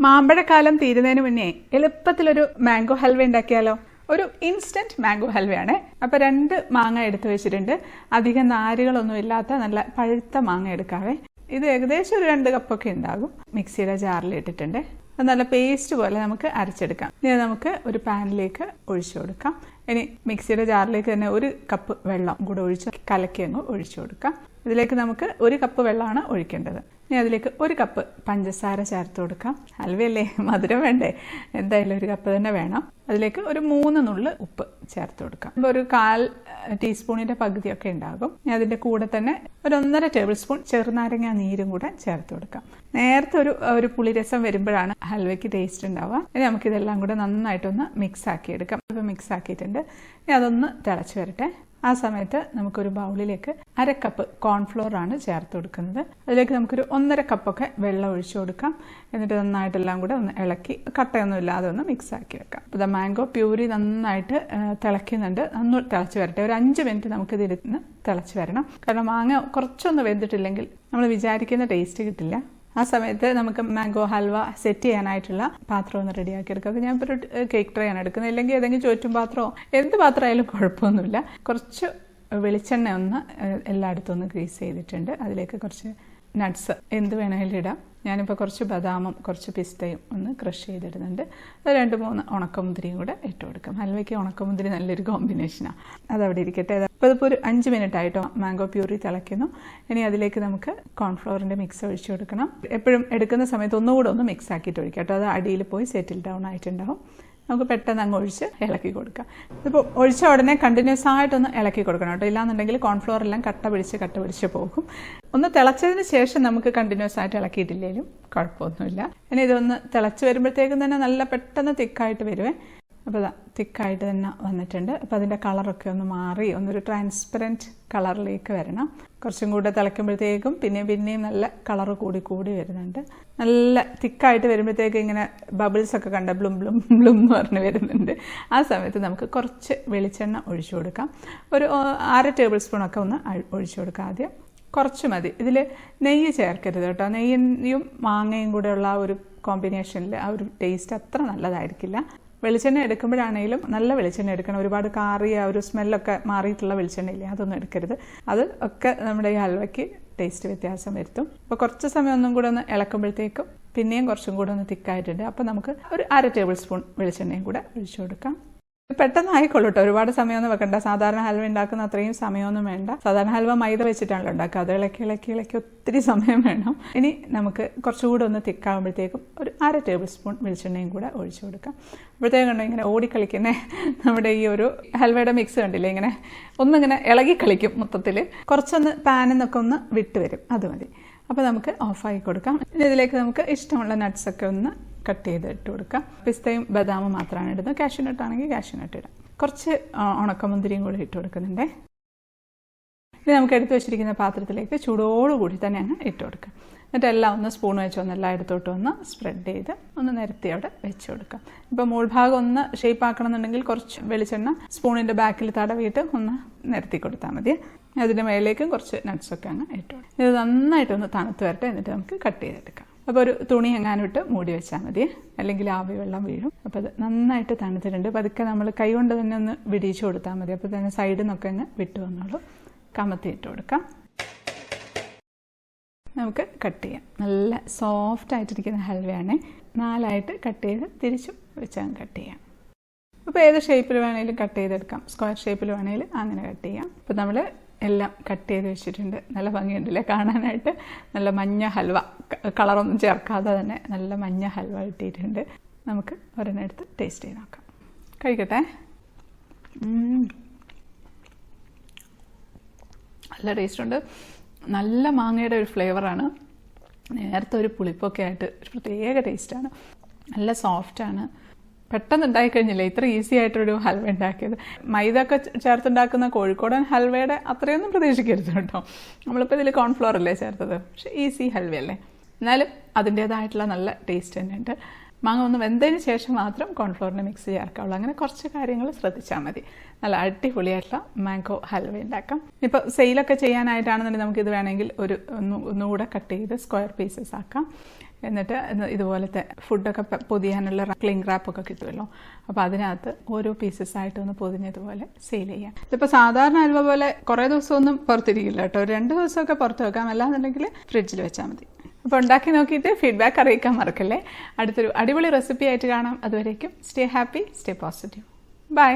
മാമ്പഴക്കാലം തീരുന്നതിന് മുന്നേ എളുപ്പത്തിലൊരു മാംഗോ ഹൽവ ഉണ്ടാക്കിയാലോ? ഒരു ഇൻസ്റ്റന്റ് മാംഗോ ഹൽവയാണ്. അപ്പോൾ 2 മാങ്ങ എടുത്തു വെച്ചിട്ടുണ്ട്. അധികം നാരുകളൊന്നും ഇല്ലാത്ത നല്ല പഴുത്ത മാങ്ങ എടുക്കാവേ. ഇത് ഏകദേശം ഒരു 2 കപ്പൊക്കെ ഉണ്ടാകും. മിക്സിയുടെ ജാറിൽ ഇട്ടിട്ടുണ്ട്. അത് നല്ല പേസ്റ്റ് പോലെ നമുക്ക് അരച്ചെടുക്കാം. ഇനി നമുക്ക് ഒരു പാനിലേക്ക് ഒഴിച്ചു കൊടുക്കാം. ഇനി മിക്സിയുടെ ജാറിലേക്ക് തന്നെ 1 കപ്പ് വെള്ളം കൂടെ ഒഴിച്ച് കലക്കി അങ്ങ് ഒഴിച്ചു കൊടുക്കാം. ഇതിലേക്ക് നമുക്ക് 1 കപ്പ് വെള്ളമാണ് ഒഴിക്കേണ്ടത്. ഇനി അതിലേക്ക് 1 കപ്പ് പഞ്ചസാര ചേർത്ത് കൊടുക്കാം. ഹൽവയല്ലേ, മധുരം വേണ്ടേ? എന്തായാലും 1 കപ്പ് തന്നെ വേണം. അതിലേക്ക് ഒരു 3 നുള്ള് ഉപ്പ് ചേർത്ത് കൊടുക്കാം. അപ്പോൾ ഒരു 1/4 ടീസ്പൂണിന്റെ പകുതിയൊക്കെ ഉണ്ടാകും. ഇനി അതിന്റെ കൂടെ തന്നെ ഒരു 1.5 ടേബിൾ സ്പൂൺ ചെറുനാരങ്ങ നീരും കൂടെ ചേർത്ത് കൊടുക്കാം. നേരത്തെ ഒരു പുളിരസം വരുമ്പോഴാണ് ഹൽവയ്ക്ക് ടേസ്റ്റ് ഉണ്ടാവുക. ഇനി നമുക്കിതെല്ലാം കൂടെ നന്നായിട്ടൊന്ന് മിക്സ് ആക്കി എടുക്കാം. ഇപ്പോൾ മിക്സ് ആക്കിയിട്ടുണ്ട്. ഇനി അതൊന്ന് തിളച്ച് വരട്ടെ. ആ സമയത്ത് നമുക്കൊരു ബൗളിലേക്ക് 1/2 കപ്പ് കോൺഫ്ലോർ ആണ് ചേർത്ത് കൊടുക്കുന്നത്. അതിലേക്ക് നമുക്കൊരു 1.5 കപ്പൊക്കെ വെള്ളം ഒഴിച്ചു കൊടുക്കാം. എന്നിട്ട് നന്നായിട്ടെല്ലാം കൂടെ ഒന്ന് ഇളക്കി കട്ടയൊന്നും ഇല്ലാതെ ഒന്ന് മിക്സ് ആക്കി വെക്കാം. അപ്പോൾ മാംഗോ പ്യൂരി നന്നായിട്ട് തിളയ്ക്കുന്നുണ്ട്. നന്ന് തിളച്ച് വരട്ടെ. ഒരു 5 മിനിറ്റ് നമുക്കിത് ഇരുന്ന് തിളച്ച് വരണം. കാരണം മാങ്ങ കുറച്ചൊന്ന് വെന്തിട്ടില്ലെങ്കിൽ നമ്മൾ വിചാരിക്കുന്ന ടേസ്റ്റ് കിട്ടില്ല. ആ സമയത്ത് നമുക്ക് മാംഗോ ഹൽവ സെറ്റ് ചെയ്യാനായിട്ടുള്ള പാത്രം ഒന്ന് റെഡിയാക്കി എടുക്കാം. അപ്പോൾ ഞാൻ ഇപ്പോൾ ഒരു കേക്ക് ട്രേ ആണ് എടുക്കുന്നത്. അല്ലെങ്കിൽ ഏതെങ്കിലും ചോറ്റും പാത്രമോ എന്ത് പാത്രമായാലും കുഴപ്പമൊന്നുമില്ല. കുറച്ച് വെളിച്ചെണ്ണ ഒന്ന് എല്ലായിടത്തും ഒന്ന് ഗ്രീസ് ചെയ്തിട്ടുണ്ട്. അതിലേക്ക് കുറച്ച് നട്ട്സ് എന്ത് വേണമെങ്കിലും ഇടാം. ഞാനിപ്പോൾ കുറച്ച് ബദാമും കുറച്ച് പിസ്തയും ഒന്ന് ക്രഷ് ചെയ്തിടുന്നുണ്ട്. അത് 2-3 ഉണക്കമുന്തിരിയും കൂടെ ഇട്ട് കൊടുക്കാം. ഹൽവയ്ക്ക് ഉണക്കമുന്തിരി നല്ലൊരു കോമ്പിനേഷനാണ്. അതവിടെ ഇരിക്കട്ടെ. അപ്പോൾ ഇതിപ്പോൾ ഒരു 5 മിനിറ്റ് ആയിട്ടോ മാംഗോ പ്യൂരി തിളയ്ക്കുന്നു. ഇനി അതിലേക്ക് നമുക്ക് കോൺഫ്ലവറിൻ്റെ മിക്സ് ഒഴിച്ചു കൊടുക്കണം. എപ്പോഴും എടുക്കുന്ന സമയത്ത് ഒന്നുകൂടെ ഒന്ന് മിക്സ് ആക്കിയിട്ട് ഒഴിക്കാം കേട്ടോ. അത് അടിയിൽ പോയി സെറ്റിൽ ഡൗൺ ആയിട്ടുണ്ടാവും. നമുക്ക് പെട്ടെന്ന് അങ്ങ് ഒഴിച്ച് ഇളക്കി കൊടുക്കാം. ഇതിപ്പോൾ ഒഴിച്ച ഉടനെ കണ്ടിന്യൂസ് ആയിട്ടൊന്ന് ഇളക്കി കൊടുക്കണം കേട്ടോ. ഇല്ലാന്നുണ്ടെങ്കിൽ കോൺഫ്ലോർ എല്ലാം കട്ട പിടിച്ച് പോകും. ഒന്ന് തിളച്ചതിന് ശേഷം നമുക്ക് കണ്ടിന്യൂസ് ആയിട്ട് ഇളക്കിയിട്ടില്ലെങ്കിലും കുഴപ്പമൊന്നുമില്ല. ഇനി ഇതൊന്ന് തിളച്ച് വരുമ്പോഴത്തേക്കും തന്നെ നല്ല പെട്ടെന്ന് തിക്കായിട്ട് വരുവേ. അപ്പോൾ തിക്കായിട്ട് തന്നെ വന്നിട്ടുണ്ട്. അപ്പോൾ അതിൻ്റെ കളറൊക്കെ ഒന്ന് മാറി ഒന്നൊരു ട്രാൻസ്പെറൻറ്റ് കളറിലേക്ക് വരണം. കുറച്ചും കൂടെ തിളയ്ക്കുമ്പോഴത്തേക്കും പിന്നെയും നല്ല കളറ് കൂടി വരുന്നുണ്ട്. നല്ല തിക്കായിട്ട് വരുമ്പോഴത്തേക്കും ഇങ്ങനെ ബബിൾസ് ഒക്കെ കണ്ട ബ്ലും ബ്ലും ബ്ലും എന്ന് പറഞ്ഞ് വരുന്നുണ്ട്. ആ സമയത്ത് നമുക്ക് കുറച്ച് വെളിച്ചെണ്ണ ഒഴിച്ചു കൊടുക്കാം. ഒരു 1/2 ടേബിൾ സ്പൂണൊക്കെ ഒന്ന് ഒഴിച്ചു കൊടുക്കാം. ആദ്യം കുറച്ച് മതി. ഇതിൽ നെയ്യ് ചേർക്കരുത് കേട്ടോ. നെയ്യും മാങ്ങയും കൂടെയുള്ള ആ ഒരു കോമ്പിനേഷനിൽ ആ ഒരു ടേസ്റ്റ് അത്ര നല്ലതായിരിക്കില്ല. വെളിച്ചെണ്ണ എടുക്കുമ്പോഴാണെങ്കിലും നല്ല വെളിച്ചെണ്ണ എടുക്കണം. ഒരുപാട് കാറിയ ഒരു സ്മെല്ലൊക്കെ മാറിയിട്ടുള്ള വെളിച്ചെണ്ണയില്ലേ, അതൊന്നും എടുക്കരുത്. അത് ഒക്കെ നമ്മുടെ ഈ ഹൽവയ്ക്ക് ടേസ്റ്റ് വ്യത്യാസം വരുത്തും. അപ്പോൾ കുറച്ച് സമയം ഒന്നും കൂടെ ഒന്ന് ഇളക്കുമ്പോഴത്തേക്കും പിന്നെയും കുറച്ചും കൂടെ ഒന്ന് തിക്കായിട്ടുണ്ട്. അപ്പോൾ നമുക്ക് ഒരു 1/2 ടേബിൾ സ്പൂൺ വെളിച്ചെണ്ണയും കൂടെ ഒഴിച്ചു കൊടുക്കാം. പെട്ടെന്ന് ആയിക്കോളൂ കേട്ടോ. ഒരുപാട് സമയമൊന്നും വെക്കണ്ട. സാധാരണ ഹൽവ ഉണ്ടാക്കുന്ന അത്രയും സമയമൊന്നും വേണ്ട. സാധാരണ ഹൽവ മൈദ വെച്ചിട്ടാണല്ലോ ഉണ്ടാക്കുക. അത് ഇളക്കി ഒത്തിരി സമയം വേണം. ഇനി നമുക്ക് കുറച്ചുകൂടെ ഒന്ന് തിക്കാകുമ്പോഴത്തേക്കും ഒരു 1/2 ടേബിൾ സ്പൂൺ വെളിച്ചെണ്ണയും കൂടെ ഒഴിച്ചു കൊടുക്കാം. അപ്പോഴത്തേക്കും കണ്ടോ ഇങ്ങനെ ഓടിക്കളിക്കുന്നേ നമ്മുടെ ഈ ഒരു ഹൽവയുടെ മിക്സ് കണ്ടില്ലേ, ഇങ്ങനെ ഒന്നിങ്ങനെ ഇളകി കളിക്കും മൊത്തത്തിൽ. കുറച്ചൊന്ന് പാനിൽ നിന്നൊക്കെ ഒന്ന് വിട്ട് വരും. അത് മതി. അപ്പോൾ നമുക്ക് ഓഫാക്കി കൊടുക്കാം. ഇതിലേക്ക് നമുക്ക് ഇഷ്ടമുള്ള നട്ട്സൊക്കെ ഒന്ന് കട്ട് ചെയ്ത് ഇട്ട് കൊടുക്കാം. പിസ്തയും ബദാമും മാത്രമാണ് ഇടുന്നത്. കാഷ്യൂനട്ട് ആണെങ്കിൽ കാഷ്യൂനട്ട് ഇടാം. കുറച്ച് ഉണക്കമുന്തിരിയും കൂടി ഇട്ട് കൊടുക്കുന്നുണ്ടേ. ഇത് നമുക്ക് എടുത്ത് വെച്ചിരിക്കുന്ന പാത്രത്തിലേക്ക് ചൂടോടുകൂടി തന്നെ അങ്ങ് ഇട്ട് കൊടുക്കാം. എന്നിട്ട് എല്ലാം ഒന്ന് സ്പൂൺ വെച്ചൊന്ന് എല്ലായിടത്തോട്ടും ഒന്ന് സ്പ്രെഡ് ചെയ്ത് ഒന്ന് നിരത്തി അവിടെ വെച്ച് കൊടുക്കാം. ഇപ്പോൾ മുൾഭാഗം ഒന്ന് ഷേപ്പ് ആക്കണമെന്നുണ്ടെങ്കിൽ കുറച്ച് വെളിച്ചെണ്ണ സ്പൂണിൻ്റെ ബാക്കിൽ തടവിയിട്ട് ഒന്ന് നിരത്തി കൊടുത്താൽ മതി. അതിൻ്റെ മേലേക്കും കുറച്ച് നട്ട്സൊക്കെ അങ്ങ് ഇട്ട് കൊടുക്കാം. ഇത് നന്നായിട്ടൊന്ന് തണുത്ത് വരട്ടെ. എന്നിട്ട് നമുക്ക് കട്ട് ചെയ്തെടുക്കാം. അപ്പോൾ ഒരു തുണി എങ്ങാനും ഇട്ട് മൂടി വെച്ചാൽ മതി, അല്ലെങ്കിൽ ആവി വെള്ളം വീഴും. അപ്പോൾ അത് നന്നായിട്ട് തണുത്തിട്ടുണ്ട്. പതുക്കെ നമ്മൾ കൈ കൊണ്ട് തന്നെ ഒന്ന് വിടിയിച്ചു കൊടുത്താൽ മതി. അപ്പോൾ തന്നെ സൈഡിൽ നിന്നൊക്കെ അങ്ങ് വിട്ട് വന്നോളൂ. കമത്തി ഇട്ട് കൊടുക്കാം. നമുക്ക് കട്ട് ചെയ്യാം. നല്ല സോഫ്റ്റ് ആയിട്ടിരിക്കുന്ന ഹൽവയാണ്. 4ആയിട്ട് കട്ട് ചെയ്ത് തിരിച്ചും വെച്ചാൽ കട്ട് ചെയ്യാം. അപ്പോൾ ഏത് ഷേപ്പിൽ വേണമെങ്കിലും കട്ട് ചെയ്തെടുക്കാം. സ്ക്വയർ ഷേപ്പിൽ വേണമെങ്കിൽ അങ്ങനെ കട്ട് ചെയ്യാം. അപ്പോൾ നമ്മൾ എല്ലാം കട്ട് ചെയ്ത് വെച്ചിട്ടുണ്ട്. നല്ല ഭംഗിയുണ്ടല്ലേ കാണാനായിട്ട്. നല്ല മഞ്ഞ ഹൽവ, കളറൊന്നും ചേർക്കാതെ തന്നെ നല്ല മഞ്ഞ ഹൽവ കിട്ടിയിട്ടുണ്ട്. നമുക്ക് ഒരെണ്ണം എടുത്ത് ടേസ്റ്റ് ചെയ്ത് നോക്കാം. കഴിക്കട്ടെ. നല്ല ടേസ്റ്റുണ്ട്. നല്ല മാങ്ങയുടെ ഒരു ഫ്ലേവറാണ്. നേരത്തെ ഒരു പുളിപ്പൊക്കെ ആയിട്ട് ഒരു പ്രത്യേക ടേസ്റ്റാണ്. നല്ല സോഫ്റ്റാണ്. പെട്ടെന്ന് ഉണ്ടായിക്കഴിഞ്ഞില്ലേ ഇത്ര ഈസി ആയിട്ടൊരു ഹൽവ ഉണ്ടാക്കിയത്. മൈദ ഒക്കെ ചേർത്തുണ്ടാക്കുന്ന കോഴിക്കോടൻ ഹൽവയുടെ അത്രയൊന്നും പ്രതീക്ഷിക്കരുത് കേട്ടോ. നമ്മളിപ്പോൾ ഇതിൽ കോൺഫ്ലോർ അല്ലേ ചേർത്തത്. പക്ഷേ ഈസി ഹൽവയല്ലേ, എന്നാലും അതിൻ്റേതായിട്ടുള്ള നല്ല ടേസ്റ്റ് തന്നെയുണ്ട്. മാങ്ങ ഒന്ന് വെന്തതിന് ശേഷം മാത്രം കോൺഫ്ലോറിൻ്റെ മിക്സ് ചേർക്കാവുള്ളൂ. അങ്ങനെ കുറച്ച് കാര്യങ്ങൾ ശ്രദ്ധിച്ചാൽ മതി. നല്ല അടിപൊളിയായിട്ടുള്ള മാംഗോ ഹൽവ ഉണ്ടാക്കാം. ഇപ്പോൾ സെയിലൊക്കെ ചെയ്യാനായിട്ടാണെന്നുണ്ടെങ്കിൽ നമുക്കിത് വേണമെങ്കിൽ ഒന്നുകൂടെ കട്ട് ചെയ്ത് സ്ക്വയർ പീസസ് ആക്കാം. എന്നിട്ട് ഇതുപോലത്തെ ഫുഡൊക്കെ പൊതിയാനുള്ള ക്ലിംഗ് റാപ്പൊക്കെ കിട്ടുമല്ലോ, അപ്പോൾ അതിനകത്ത് ഓരോ പീസസ് ആയിട്ടൊന്ന് പൊതിഞ്ഞതുപോലെ സെയിൽ ചെയ്യാം. ഇതിപ്പോൾ സാധാരണ അലുവ പോലെ കുറേ ദിവസമൊന്നും പുറത്തിരിക്കില്ല കേട്ടോ, 2 ദിവസമൊക്കെ പുറത്ത് വെക്കാം, അല്ലാന്നുണ്ടെങ്കിൽ ഫ്രിഡ്ജിൽ വെച്ചാൽ മതി. അപ്പോൾ ഉണ്ടാക്കി നോക്കിയിട്ട് ഫീഡ്ബാക്ക് അറിയിക്കാൻ മറക്കല്ലേ. അടുത്തൊരു അടിപൊളി റെസിപ്പി ആയിട്ട് കാണാം. അതുവരേക്കും stay happy, stay positive. By.